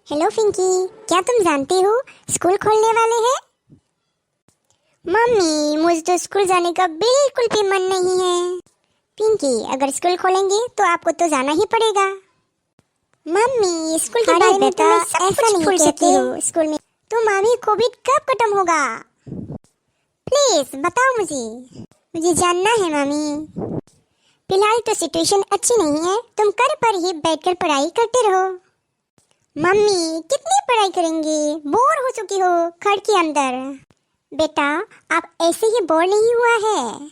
Hello Pinky, क्या तुम जानती हो स्कूल खोलने वाले हैं? मम्मी, मुझे तो स्कूल जाने का बिल्कुल भी मन नहीं है। पिंकी, अगर स्कूल खोलेंगे तो आपको तो जाना ही पड़ेगा। मम्मी, स्कूल के बारे में तो मैं सब कुछ भूल चुकी हूँ। स्कूल में तो मामी, कोविड कब खत्म होगा? प्लीज बताओ मुझे जानना है मामी। फिलहाल तो सिचुएशन अच्छी नहीं है, तुम घर पर ही बैठकर पढ़ाई करते रहो। मम्मी, कितनी पढ़ाई करेंगी? बोर हो चुकी हो घर के अंदर। बेटा, आप ऐसे ही बोर नहीं हुआ है,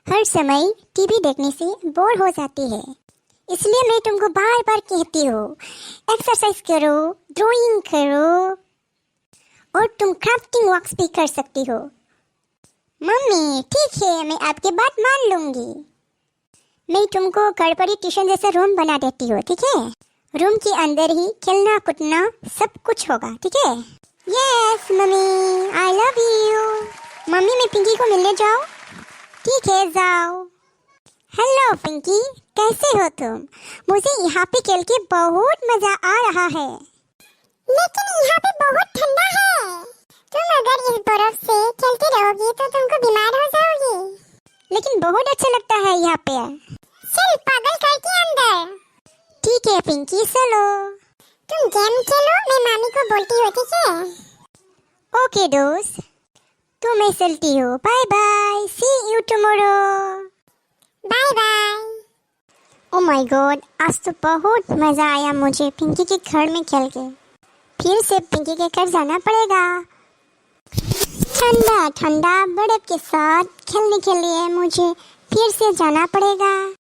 हर समय टीवी देखने से बोर हो जाती है। इसलिए मैं तुमको बार बार कहती हूँ, एक्सरसाइज करो, ड्राइंग करो और तुम क्राफ्टिंग वर्क्स भी कर सकती हो। मम्मी, ठीक है, मैं आपकी बात मान लूंगी। मैं तुमको घर पर ही ट्यूशन जैसा रूम बना देती हूँ, ठीक है? रूम के अंदर ही खेलना कूदना सब कुछ होगा, ठीक है? Yes mummy, I love you. Mummy, मैं पिंकी को मिलने जाऊँ? ठीक है, जाओ। हेलो पिंकी, कैसे हो तुम? मुझे यहाँ पे खेल के बहुत मजा आ रहा है। लेकिन यहाँ पे बहुत ठंडा है। तुम अगर इस बर्फ से खेलती रहोगी तो तुमको बीमार हो जाओगी। लेकिन बहुत अच्छा लगता है यहाँ पे। चल पागल करके अंदर। ठीक है पिंकी, चलो। तुम गेम खेलो, मैं मामी को बोलती हूँ, ठीक है? ओके दोस्त, तो मैं चलती हूँ। Bye bye, see you tomorrow. Bye bye. Oh my god, आज तो बहुत मजा आया मुझे पिंकी के घर में खेल के। फिर से पिंकी के घर जाना पड़ेगा। ठंडा ठंडा बर्फ के साथ खेलने के लिए मुझे फिर से जाना पड़ेगा।